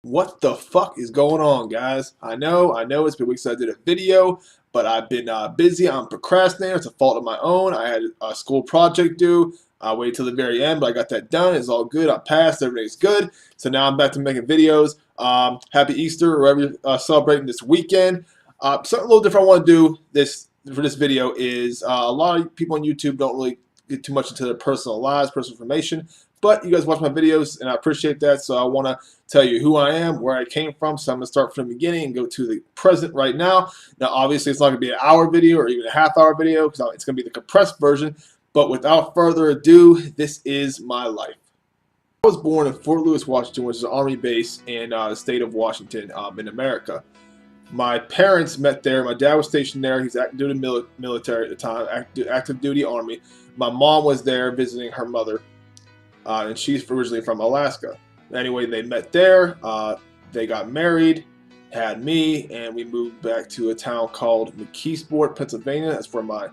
What the fuck is going on, guys? I know it's been weeks since I did a video, but I've been busy. I'm procrastinating. It's a fault of my own. I had a school project due. I waited till the very end, but I got that done. It's all good. I passed. Everything's good. So now I'm back to making videos. Happy Easter, or whatever you're celebrating this weekend. Something a little different I want to do for this video is a lot of people on YouTube don't really get too much into their personal lives, personal information. But you guys watch my videos, and I appreciate that. So I want to tell you who I am, where I came from. So I'm going to start from the beginning and go to the present right now. Now, obviously, it's not going to be an hour video or even a half-hour video because it's going to be the compressed version. But without further ado, this is my life. I was born in Fort Lewis, Washington, which is an Army base in the state of Washington in America. My parents met there. My dad was stationed there. He's active duty military at the time, active duty Army. My mom was there visiting her mother, and she's originally from Alaska. Anyway, they met there. They got married, had me, and we moved back to a town called McKeesport, Pennsylvania. That's where my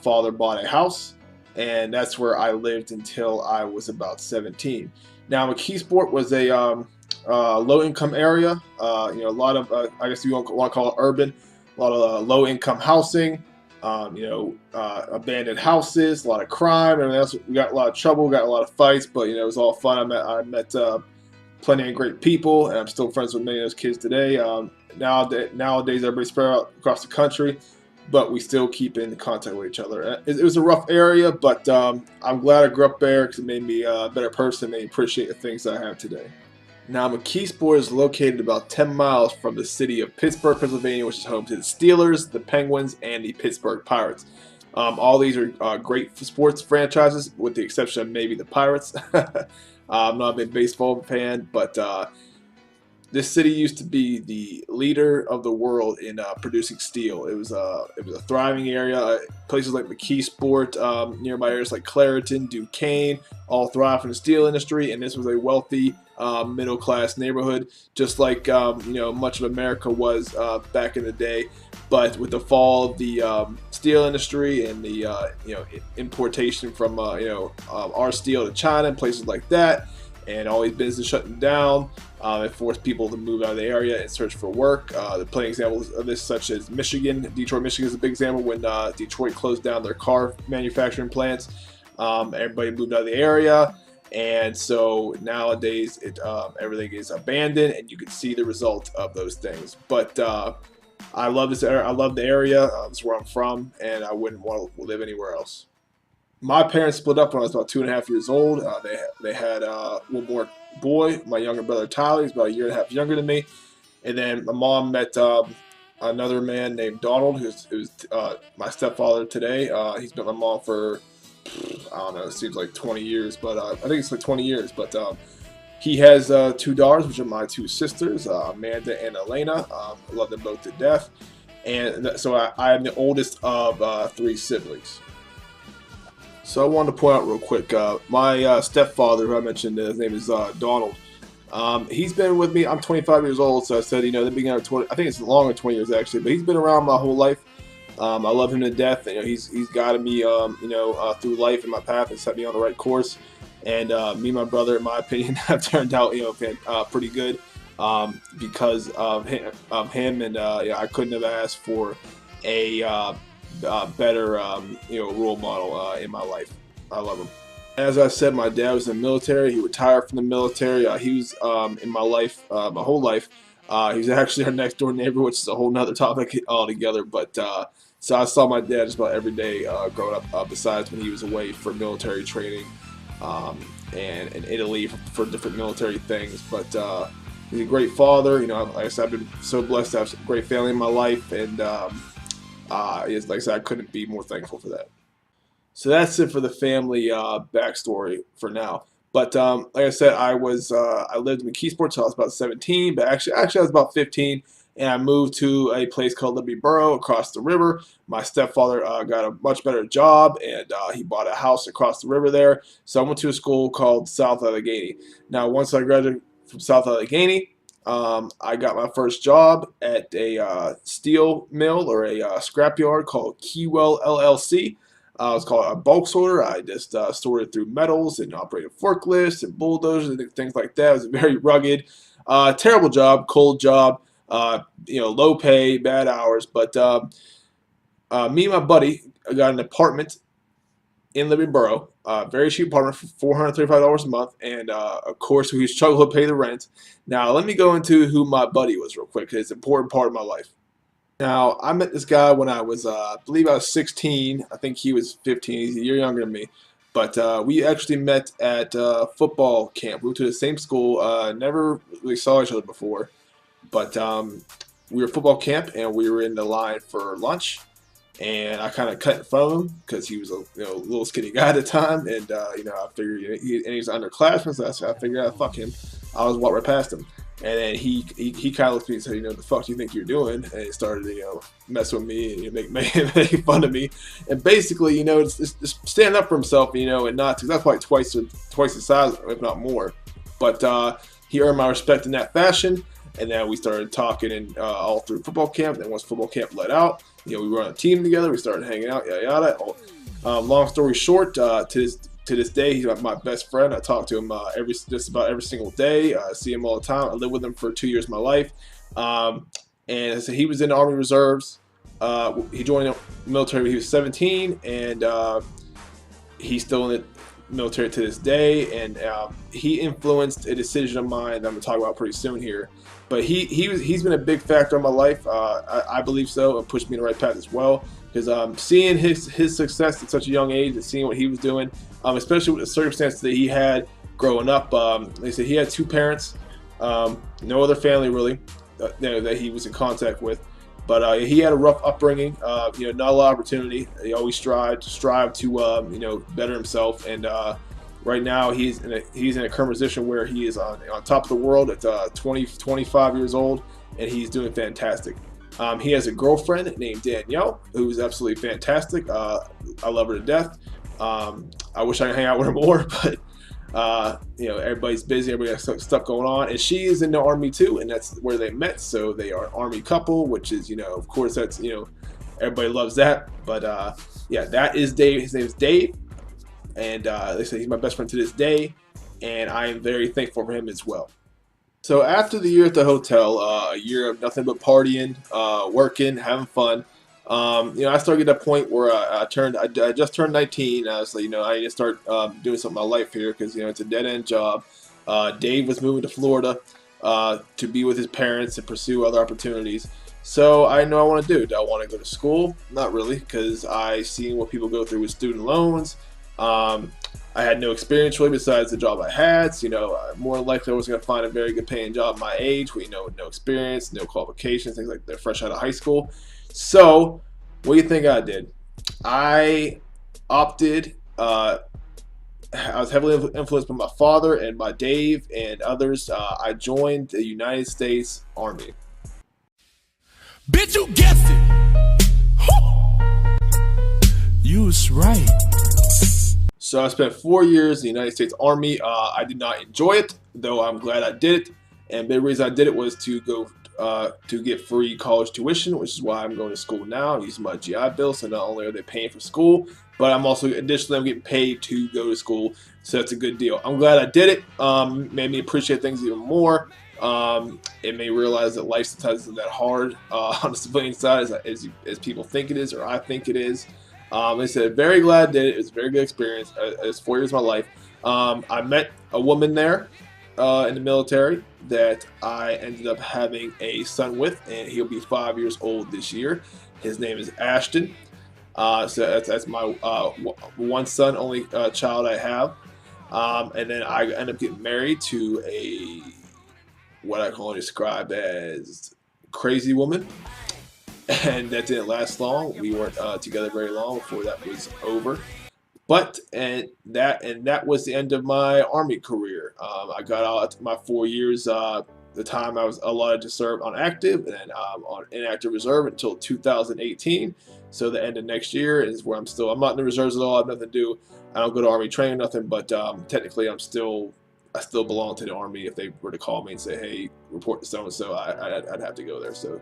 father bought a house, and that's where I lived until I was about 17. Now, McKeesport was a low-income area. A lot of, I guess you want to call it urban, a lot of low-income housing. Abandoned houses, a lot of crime, everything else. We got a lot of trouble, got a lot of fights, but it was all fun. I met plenty of great people, and I'm still friends with many of those kids today. Nowadays, everybody's spread out across the country, but we still keep in contact with each other. It was a rough area, but I'm glad I grew up there because it made me a better person, made me appreciate the things that I have today. Now, McKeesport is located about 10 miles from the city of Pittsburgh, Pennsylvania, which is home to the Steelers, the Penguins, and the Pittsburgh Pirates. All these are great sports franchises, with the exception of maybe the Pirates. I'm not a big baseball fan, but this city used to be the leader of the world in producing steel. It was a thriving area. Places like McKeesport, nearby areas like Clairton, Duquesne, all thrive from the steel industry. And this was a wealthy middle-class neighborhood, just like much of America was back in the day. But with the fall of the steel industry and the importation from our steel to China and places like that, and all these businesses shutting down, it forced people to move out of the area and search for work. There are plenty of examples of this, such as Michigan. Detroit, Michigan is a big example. When Detroit closed down their car manufacturing plants, everybody moved out of the area, and so nowadays everything is abandoned, and you can see the result of those things. But I love this area. I love the area. It's where I'm from, and I wouldn't want to live anywhere else. My parents split up when I was about 2.5 years old. They had one more boy, my younger brother Tyler. He's about a year and a half younger than me. And then my mom met another man named Donald, who's my stepfather today. He's been my mom for, I don't know, it seems like 20 years, but I think it's like 20 years. But he has 2 daughters, which are my 2 sisters, Amanda and Elena. I love them both to death. And so I am the oldest of 3 siblings. So I wanted to point out real quick, my stepfather, who I mentioned, his name is Donald. He's been with me. I'm 25 years old, so I said, the beginning of 20. I think it's longer than 20 years actually, but he's been around my whole life. I love him to death. He's guided me, through life and my path and set me on the right course. And me and my brother, in my opinion, have turned out, pretty good because of him. And I couldn't have asked for a better role model in my life. I love him. As I said, my dad was in the military. He retired from the military. He was in my life, my whole life. He was actually our next door neighbor, which is a whole nother topic altogether. But so I saw my dad just about every day growing up, besides when he was away for military training and in Italy for different military things. But he's a great father. Like I said, I've been so blessed to have a great family in my life, and like I said, I couldn't be more thankful for that. So that's it for the family backstory for now. But like I said, I lived in McKeesport till I was about 17, but actually I was about 15, and I moved to a place called Liberty Borough across the river. My stepfather got a much better job, and he bought a house across the river there. So I went to a school called South Allegheny. Now, once I graduated from South Allegheny, I got my first job at a steel mill or a scrapyard called Keywell LLC. It was called a bulk sorter. I just sorted through metals and operated forklifts and bulldozers and things like that. It was very rugged. Terrible job, cold job, low pay, bad hours. But me and my buddy got an apartment in Liberty Borough. Very cheap apartment for $435 a month, and of course we struggle to pay the rent. Now let me go into who my buddy was real quick, because it's an important part of my life. Now I met this guy when I was, I believe I was 16. I think he was 15. He's a year younger than me, but we actually met at football camp. We went to the same school. Never really saw each other before, but we were at football camp and we were in the line for lunch. And I kind of cut in front of him because he was a little skinny guy at the time, and I figured and he's an underclassman, so I figured fuck him. I was walk right past him, and then he kind of looked at me and said, the fuck do you think you're doing? And he started messing with me and making fun of me, and basically just standing up for himself, and not because that's probably twice the size, if not more, but he earned my respect in that fashion. And then we started talking and all through football camp. Then once football camp let out, we were on a team together. We started hanging out, yada yada. Long story short, to this day, he's my best friend. I talk to him just about every single day. I see him all the time. I lived with him for 2 years of my life. And so he was in the Army Reserves. He joined the military when he was 17, and he's still in the military to this day. And he influenced a decision of mine that I'm gonna talk about pretty soon here. But he's been a big factor in my life. I believe so, and pushed me in the right path as well. Because seeing his success at such a young age and seeing what he was doing, especially with the circumstances that he had growing up. They said he had 2 parents, no other family really that he was in contact with. But he had a rough upbringing. Not a lot of opportunity. He always strived to better himself. And right now he's in a current position where he is on top of the world at 25 years old, and he's doing fantastic. He has a girlfriend named Danielle, who's absolutely fantastic. I love her to death. I wish I could hang out with her more, but everybody's busy. Everybody has stuff going on, and she is in the Army too, and that's where they met. So they are an Army couple, which is of course that's everybody loves that. But yeah, that is Dave. His name is Dave, and they say he's my best friend to this day, and I am very thankful for him as well. So after the year at the hotel, a year of nothing but partying, working, having fun, I started to get to a point where I just turned 19. I was like, I need to start doing something in my life here, because it's a dead-end job. Dave was moving to Florida to be with his parents and pursue other opportunities. So I know I want to do. Do I want to go to school? Not really, because I seen what people go through with student loans. I had no experience really besides the job I had. So, more than likely I was going to find a very good paying job at my age, with no experience, no qualifications, things like that, fresh out of high school. So what do you think I did? I opted. I was heavily influenced by my father and by Dave and others. I joined the United States Army. Bitch, you guessed it. You was right. So I spent 4 years in the United States Army. I did not enjoy it, though I'm glad I did it. And the reason I did it was to go to get free college tuition, which is why I'm going to school now, using my GI Bill. So not only are they paying for school, but I'm also additionally I'm getting paid to go to school. So that's a good deal. I'm glad I did it. Made me appreciate things even more. It made me realize that life sometimes isn't that hard on the civilian side as people think it is, or I think it is. Like I said, very glad I did it. It was a very good experience. It's 4 years of my life. I met a woman there in the military that I ended up having a son with, and he'll be 5 years old this year. His name is Ashton. So that's my one son, only child I have. And then I ended up getting married to what I can only describe as crazy woman. And that didn't last long. We weren't together very long before that was over. But that was the end of my Army career. I got out my 4 years. The time I was allotted to serve on active, and then on inactive reserve until 2018. So the end of next year is where I'm still. I'm not in the reserves at all. I have nothing to do. I don't go to Army training, nothing. But technically, I still belong to the Army. If they were to call me and say, "Hey, report to so and so," I'd have to go there. So.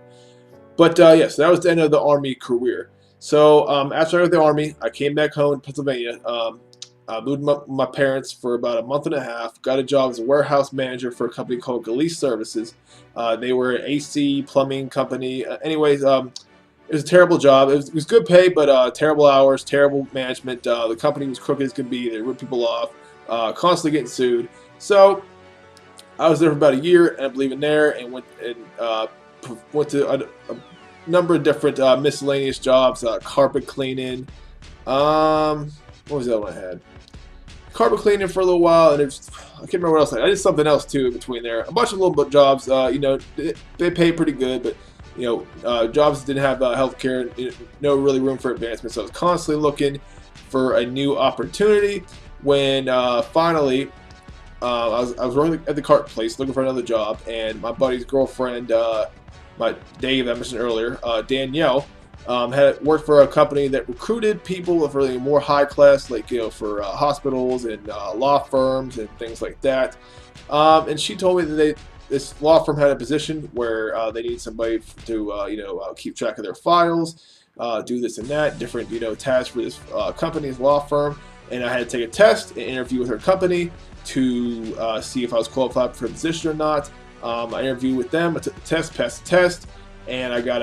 But yes, that was the end of the Army career. So after I got the Army, I came back home to Pennsylvania. I moved with my parents for about a month and a half. Got a job as a warehouse manager for a company called Galease Services. They were an AC plumbing company. It was a terrible job. It was good pay, but terrible hours, terrible management. The company was crooked as could be. They ripped people off, constantly getting sued. So I was there for about a year, and I believe in there, and went to a number of different miscellaneous jobs, carpet cleaning. What was the other one I had? Carpet cleaning for a little while, and I can't remember what else. I did something else too in between there. A bunch of little bit jobs. They pay pretty good, but jobs that didn't have health care, no really room for advancement. So I was constantly looking for a new opportunity. When finally, I was running at the cart place looking for another job, and my buddy's girlfriend, my Dave I mentioned earlier, Danielle, had worked for a company that recruited people of really more high class, like for hospitals and law firms and things like that. And she told me that this law firm had a position where they need somebody to keep track of their files, do this and that, different tasks for this company's law firm. And I had to take a test, an interview with her company to see if I was qualified for the position or not. I interviewed with them. I took the test, passed the test, and I got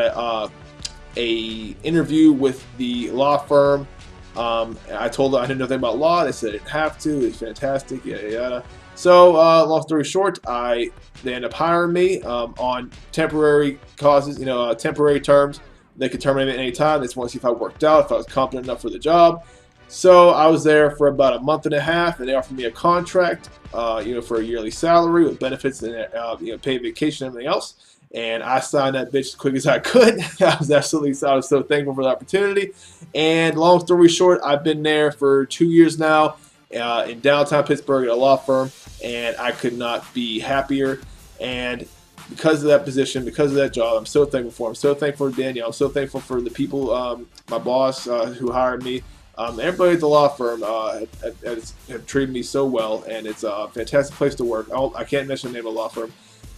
a interview with the law firm. I told them I didn't know anything about law. They said I didn't have to. It's fantastic, yada yada. So long story short, they ended up hiring me on temporary causes, temporary terms. They could terminate me at any time. They just want to see if I worked out, if I was competent enough for the job. So I was there for about a month and a half, and they offered me a contract, for a yearly salary with benefits and paid vacation and everything else. And I signed that bitch as quick as I could. I was so thankful for the opportunity. And long story short, I've been there for 2 years now in downtown Pittsburgh at a law firm, and I could not be happier. And because of that position, because of that job, I'm so thankful for. I'm so thankful for Danielle. I'm so thankful for the people, my boss who hired me. Everybody at the law firm have treated me so well, and it's a fantastic place to work. I can't mention the name of the law firm,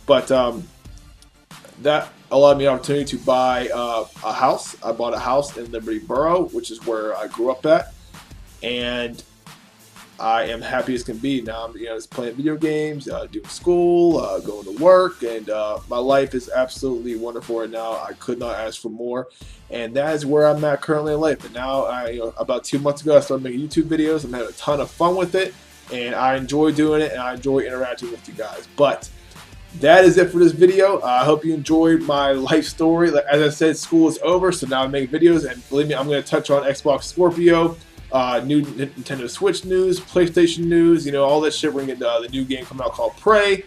but that allowed me the opportunity to buy a house. I bought a house in Liberty Borough, which is where I grew up at, and I am happy as can be. Now I'm just playing video games, doing school, going to work, and my life is absolutely wonderful right now. I could not ask for more, and that is where I'm at currently in life. And now, about 2 months ago, I started making YouTube videos. I'm having a ton of fun with it, and I enjoy doing it, and I enjoy interacting with you guys. But that is it for this video. I hope you enjoyed my life story. As I said, school is over, so now I'm making videos, and believe me, I'm going to touch on Xbox Scorpio, new Nintendo Switch news, PlayStation news, all that shit. We're going to get the new game coming out called Prey.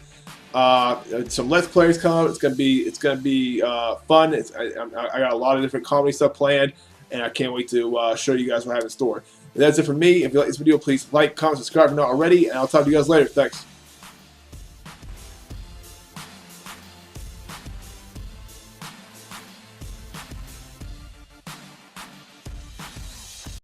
Some Let's Players come out. It's gonna be fun. I got a lot of different comedy stuff planned, and I can't wait to show you guys what I have in store. And that's it for me. If you like this video, please like, comment, subscribe if not already, and I'll talk to you guys later. Thanks.